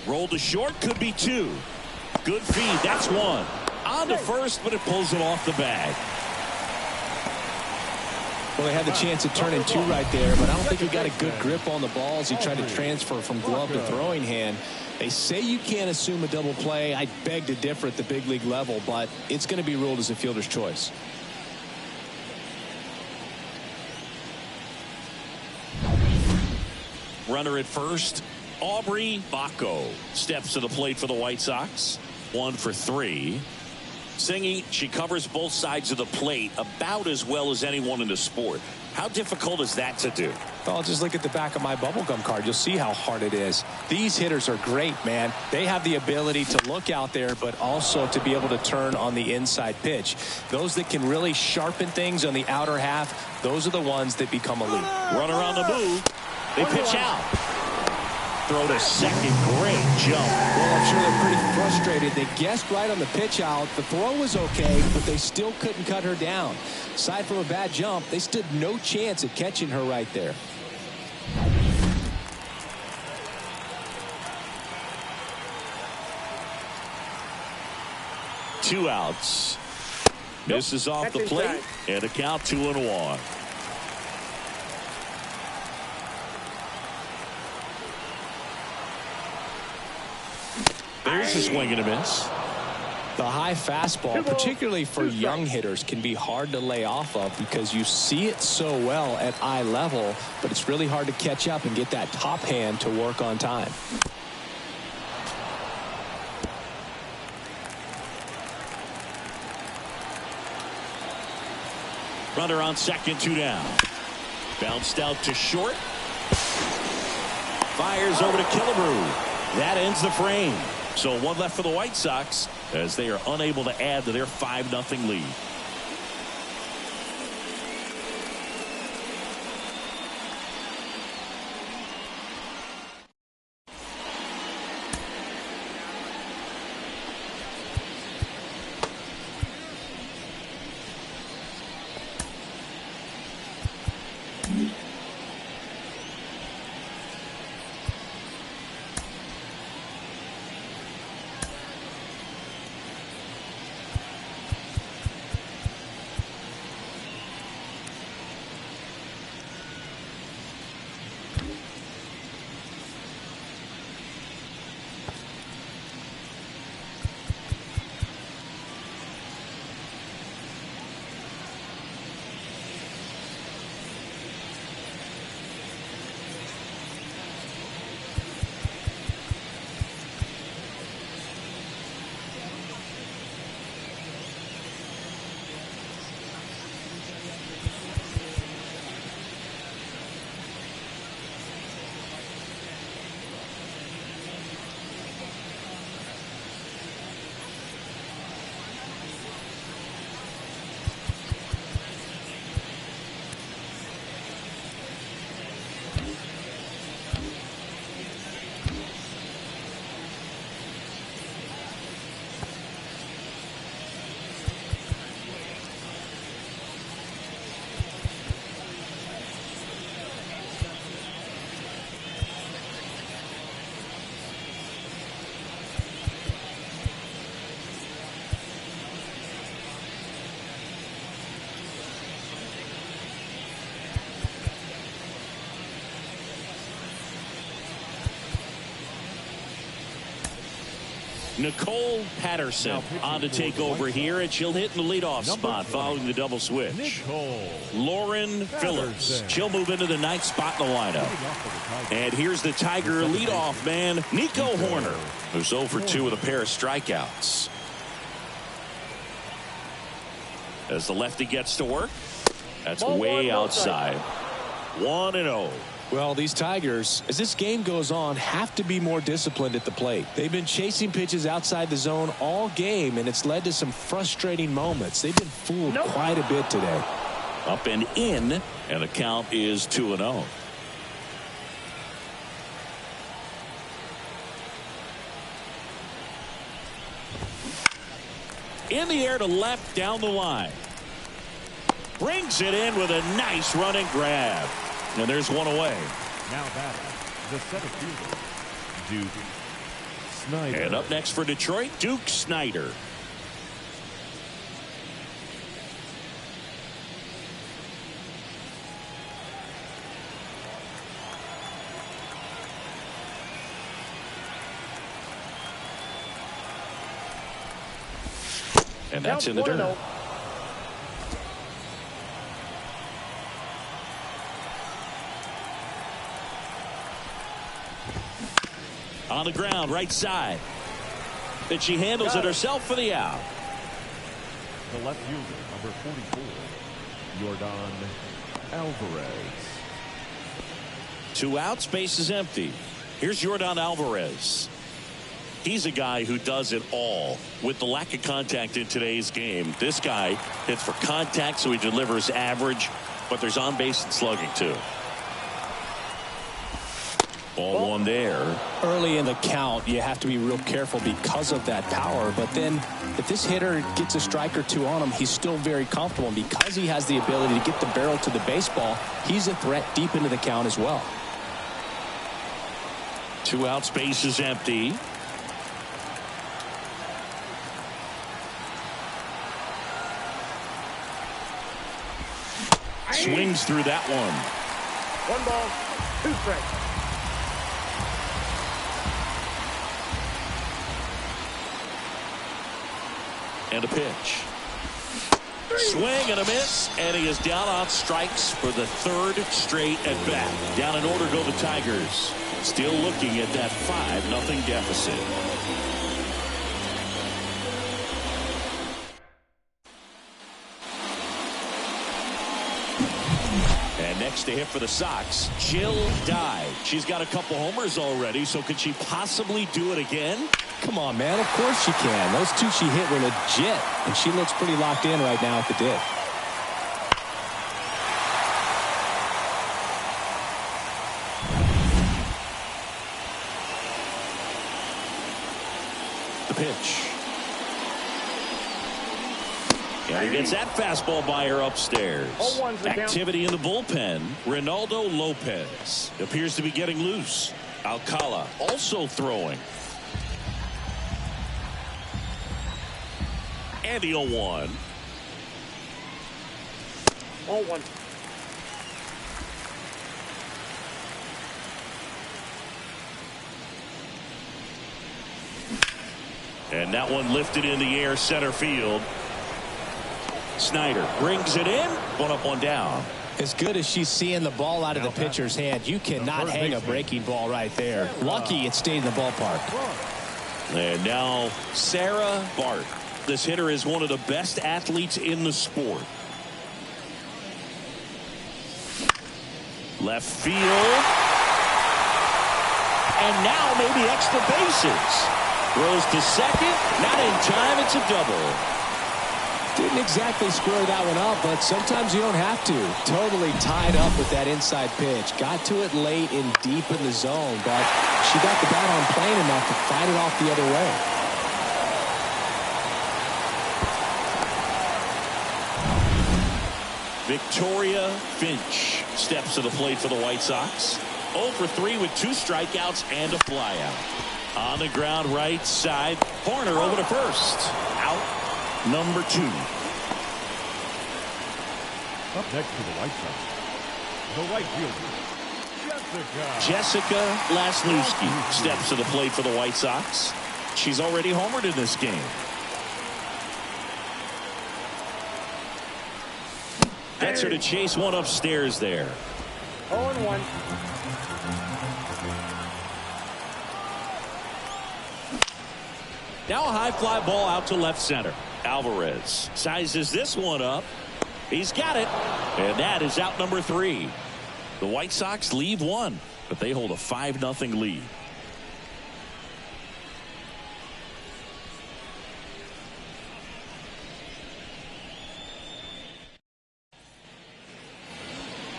Roll to short, could be two. Good feed, that's one. On to first, but it pulls it off the bag. Well, they had the chance of turning two right there, but I don't think he got a good grip on the ball as he tried to transfer from glove to throwing hand. They say you can't assume a double play. I beg to differ at the big league level, but it's going to be ruled as a fielder's choice. Runner at first, Aubrey Bacco steps to the plate for the White Sox. 1 for 3. Singy, she covers both sides of the plate about as well as anyone in the sport. How difficult is that to do? Well, just look at the back of my bubblegum card. You'll see how hard it is. These hitters are great, man. They have the ability to look out there, but also to be able to turn on the inside pitch. Those that can really sharpen things on the outer half, those are the ones that become elite. Runner on the move. They pitch out. Throw to second. Great jump. Well, I'm sure they're pretty frustrated. They guessed right on the pitch out. The throw was okay, but they still couldn't cut her down. Aside from a bad jump, they stood no chance at catching her right there. Two outs. Misses off the plate, and a count 2-1. There's a swing and a miss. The high fastball, particularly for young hitters, can be hard to lay off of because you see it so well at eye level, but it's really hard to catch up and get that top hand to work on time. Runner on second, 2 down. Bounced out to short. Fires over to Killebrew. That ends the frame. So 1 left for the White Sox as they are unable to add to their 5-0 lead. Nicole Patterson on to take over here, and she'll hit in the leadoff spot following the double switch. Lauren Phillips, she'll move into the 9th spot in the lineup. And here's the Tiger leadoff man, Nico Horner, who's 0 for 2 with a pair of strikeouts. As the lefty gets to work, that's way outside. 1-0. Well, these Tigers, as this game goes on, have to be more disciplined at the plate. They've been chasing pitches outside the zone all game, and it's led to some frustrating moments. They've been fooled quite a bit today. Up and in, and the count is 2-0. In the air to left down the line. Brings it in with a nice running grab. And there's one away. Now batting, the center fielder, Duke Snyder. And up next for Detroit, Duke Snyder. And that's in the dirt. On the ground, right side. And she handles it herself for the out. The left fielder, number 44, Yordan Alvarez. 2 outs, base is empty. Here's Yordan Alvarez. He's a guy who does it all. With the lack of contact in today's game, this guy hits for contact, so he delivers average, but there's on base and slugging too. Ball one there. Early in the count, you have to be real careful because of that power. But then if this hitter gets a strike or two on him, he's still very comfortable. And because he has the ability to get the barrel to the baseball, he's a threat deep into the count as well. 2 outs, base is empty. Swings through that one. 1 ball, 2 strikes. And a pitch. Swing and a miss, and he is down on strikes for the 3rd straight at bat. Down in order go the Tigers. Still looking at that 5-0 deficit. And next to hit for the Sox, Jill Dye. She's got a couple homers already, so could she possibly do it again? Come on, man. Of course she can. Those 2 she hit were legit, and she looks pretty locked in right now at the dig. The pitch. And he gets that fastball by her upstairs. Activity in the bullpen. Ronaldo Lopez appears to be getting loose. Alcala also throwing. And the 0-1. 0-1. And that one lifted in the air, center field. Snyder brings it in. 1 up, 1 down. As good as she's seeing the ball out of the pitcher's hand, you cannot hang a breaking ball right there. Lucky it stayed in the ballpark. And now Sarah Bart. This hitter is one of the best athletes in the sport. Left field. And now maybe extra bases. Throws to second. Not in time. It's a double. Didn't exactly square that one up, but sometimes you don't have to. Totally tied up with that inside pitch. Got to it late and deep in the zone, but she got the bat on plane enough to fight it off the other way. Victoria Finch steps to the plate for the White Sox. 0 for 3 with 2 strikeouts and a flyout. On the ground, right side. Horner over to first. Out. Number 2. Up next to the White Sox, the right fielder, Jessica Lasnewski steps to the plate for the White Sox. She's already homered in this game. Gets her to chase one upstairs there. 0-1. Now a high fly ball out to left center. Alvarez sizes this one up. He's got it. And that is out number 3. The White Sox leave 1, but they hold a 5-0 lead.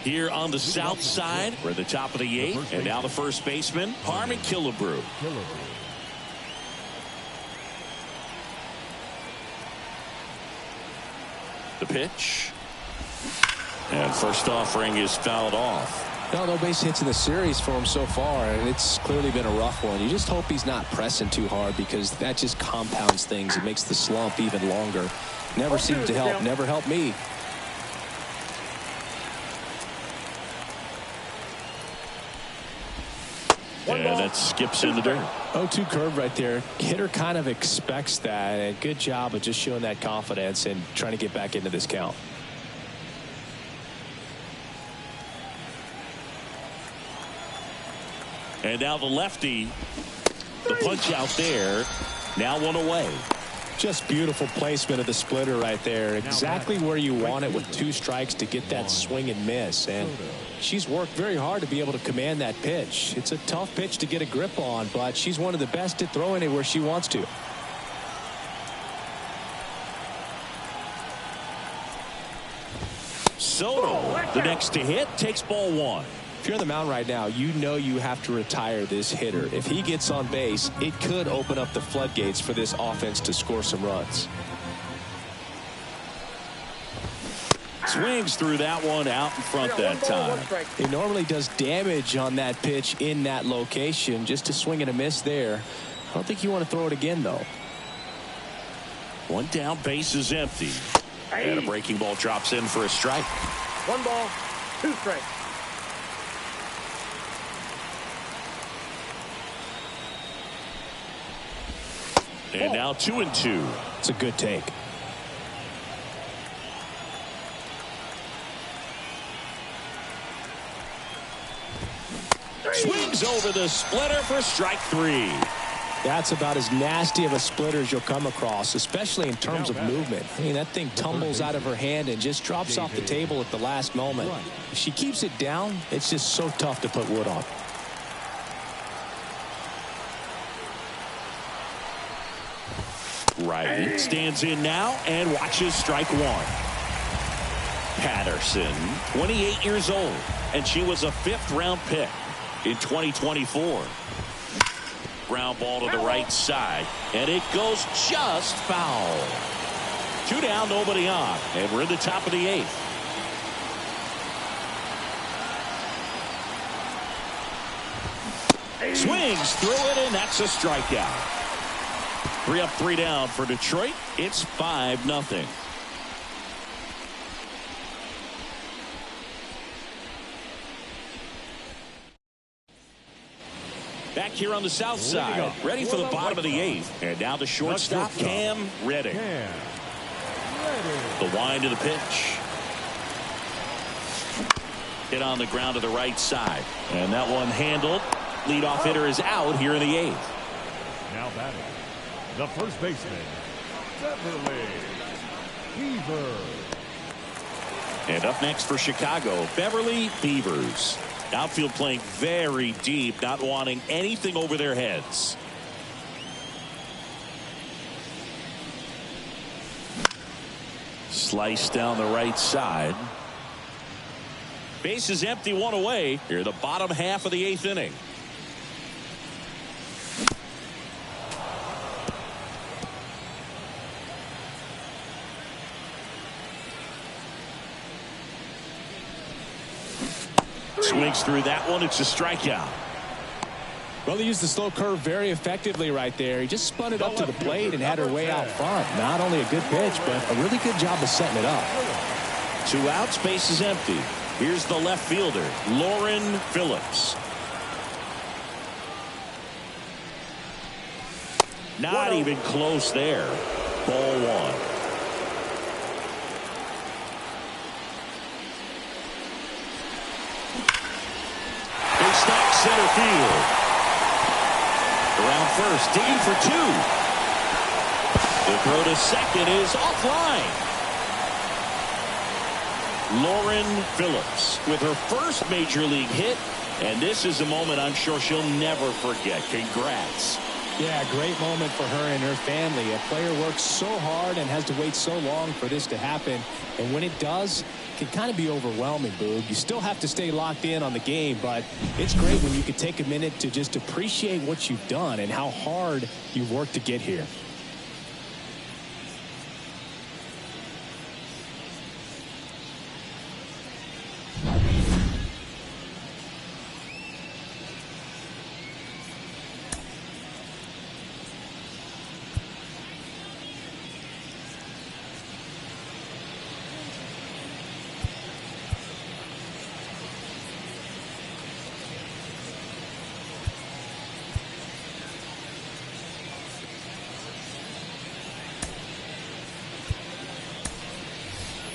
Here on the south side, we're at the top of the 8th, and now the first baseman, Harmon Killebrew. The pitch. And first offering is fouled off. No base hits in the series for him so far, and it's clearly been a rough one. You just hope he's not pressing too hard, because that just compounds things. It makes the slump even longer. Never seemed to help. Never helped me. And that skips in the dirt. 0-2 curve right there. Hitter kind of expects that, and good job of just showing that confidence and trying to get back into this count. And now the lefty, the punch out there, now one away. Just beautiful placement of the splitter right there. Exactly where you want it with 2 strikes to get that swing and miss. And she's worked very hard to be able to command that pitch. It's a tough pitch to get a grip on, but she's one of the best at throwing it where she wants to. Soto, the next to hit, takes ball 1. If you're on the mound right now, you know you have to retire this hitter. If he gets on base, it could open up the floodgates for this offense to score some runs. Swings through that one out in front that time. He normally does damage on that pitch in that location. Just a swing and a miss there. I don't think you want to throw it again, though. One down, base is empty. And a breaking ball drops in for a strike. 1 ball, 2 strikes. And now 2-2. It's a good take. Swings over the splitter for strike 3. That's about as nasty of a splitter as you'll come across, especially in terms of movement. I mean, that thing tumbles out of her hand and just drops off the table at the last moment. If she keeps it down, it's just so tough to put wood on. Righty stands in now and watches strike 1. Patterson, 28 years old, and she was a 5th-round pick in 2024. Ground ball to the right side, and it goes just foul. 2 down, nobody on, and we're in the top of the 8th. Swings through it, and that's a strikeout. 3 up, 3 down for Detroit. It's 5-0. Back here on the south side, ready for the bottom of the 8th. And now the shortstop, Cam Reddick. The wind of the pitch. Hit on the ground to the right side. And that one handled. Leadoff hitter is out here in the 8th. Now batting, the first baseman, Beverly Beaver. And up next for Chicago, Beverly Beavers. Outfield playing very deep, not wanting anything over their heads. Slice down the right side. Base is empty, 1 away. Here, the bottom half of the 8th inning. Swings through that one. It's a strikeout. Well, they used the slow curve very effectively right there. He just spun it up to the plate and had her way out front. Not only a good pitch, but a really good job of setting it up. 2 outs, base is empty. Here's the left fielder, Lauren Phillips. Not even close there. Ball 1. Center field. Around first, digging for 2. The throw to second is offline. Lauren Phillips with her first major league hit, and this is a moment I'm sure she'll never forget. Congrats. Yeah, great moment for her and her family. A player works so hard and has to wait so long for this to happen. And when it does, it can kind of be overwhelming, Boog. You still have to stay locked in on the game, but it's great when you can take a minute to just appreciate what you've done and how hard you've worked to get here.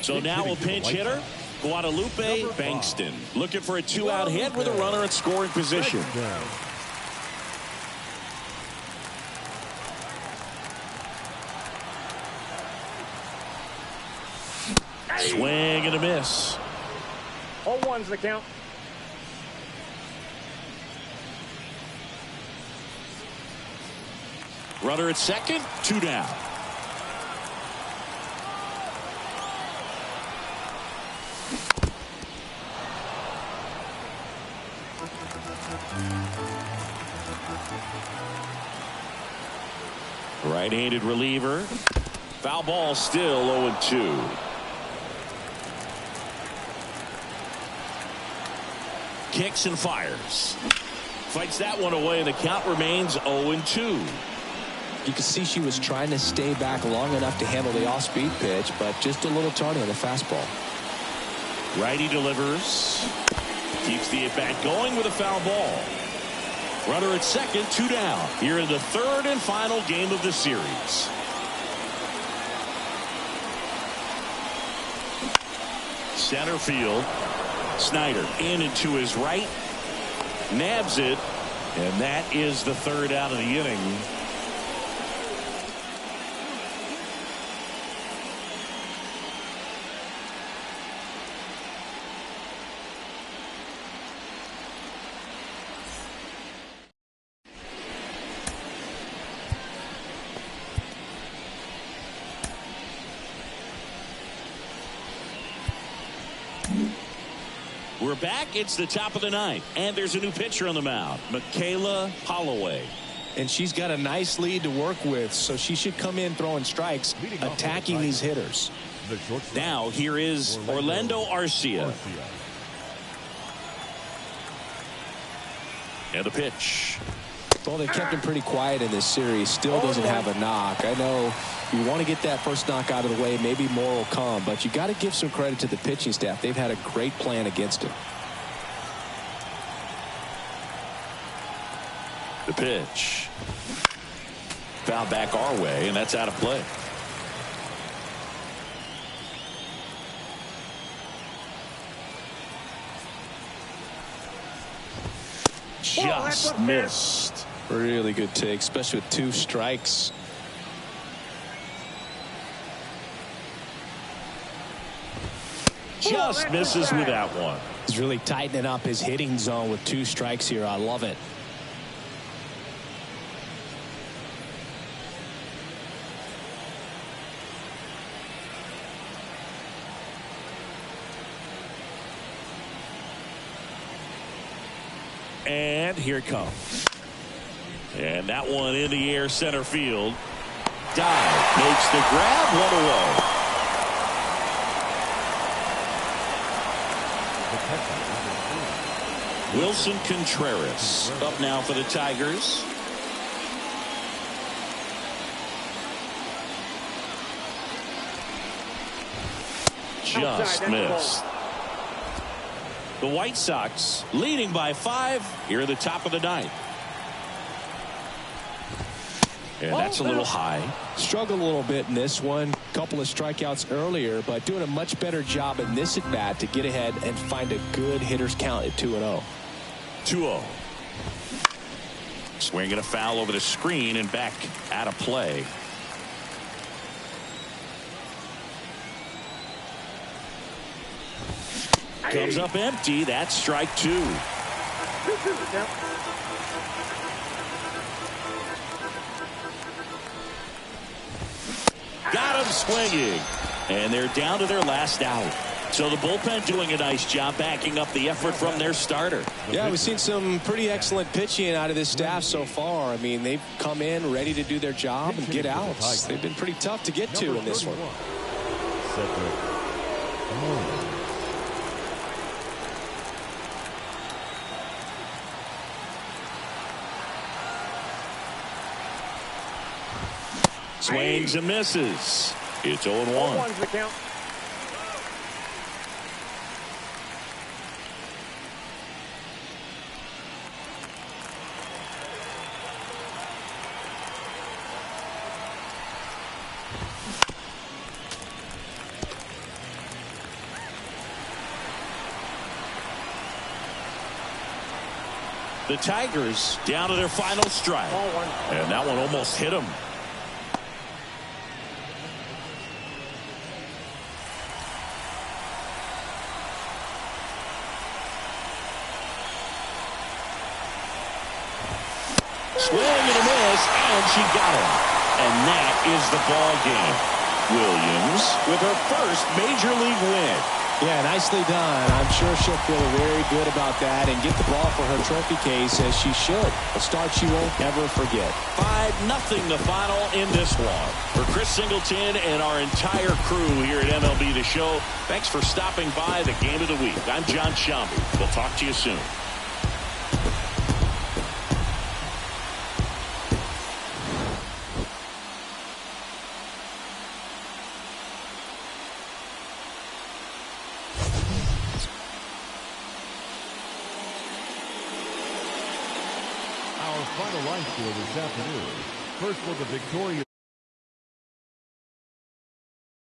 So now a pinch hitter, Guadalupe Bankston, looking for a two-out hit with a runner in scoring position. Swing and a miss. 0-1's the count. Runner at second, 2 down. Right-handed reliever. Foul ball, still 0-2. Kicks and fires. Fights that one away. The count remains 0-2. You can see she was trying to stay back long enough to handle the off-speed pitch, but just a little tardy on the fastball. Righty delivers. Keeps the at-bat going with a foul ball. Runner at second, 2 down. Here in the third and final game of the series. Center field. Snyder in and to his right. Nabs it. And that is the third out of the inning. We're back. It's the top of the ninth, and there's a new pitcher on the mound, Michaela Holloway. And she's got a nice lead to work with, so she should come in throwing strikes, attacking these hitters. Now here is Orlando Arcia. And the pitch. Well, they kept him pretty quiet in this series. Still doesn't have a knock. I know you want to get that first knock out of the way. Maybe more will come, but you got to give some credit to the pitching staff. They've had a great plan against him. The pitch. Foul back our way, and that's out of play. Just missed. Really good take, especially with 2 strikes. Just misses with that one. He's really tightening up his hitting zone with 2 strikes here. I love it. And here it comes. And that one in the air, center field. Dive, makes the grab, 1 away. Wilson Contreras up now for the Tigers. Just missed. The White Sox leading by 5 here at the top of the ninth. And that's a little high. Struggled a little bit in this one. Couple of strikeouts earlier, but doing a much better job in this at bat to get ahead and find a good hitter's count at 2-0. 2-0. Swinging a foul over the screen and back out of play. Comes up empty. That's strike 2. swinging. And they're down to their last out. So the bullpen doing a nice job backing up the effort from their starter. Yeah, we've seen some pretty excellent pitching out of this staff so far. I mean, they've come in ready to do their job and get outs. They've been pretty tough to get to in this one. Swings and misses. It's 0-1. 0-1's the count. The Tigers down to their final strike. And that one almost hit them. Swing and a miss, and she got him. And that is the ball game. Williams with her first major league win. Yeah, nicely done. I'm sure she'll feel very good about that and get the ball for her trophy case, as she should. A start she won't ever forget. 5-0 the final in this one. For Chris Singleton and our entire crew here at MLB The Show, thanks for stopping by the Game of the Week. I'm John Shambi. We'll talk to you soon. Final line score this afternoon. First for the Victoria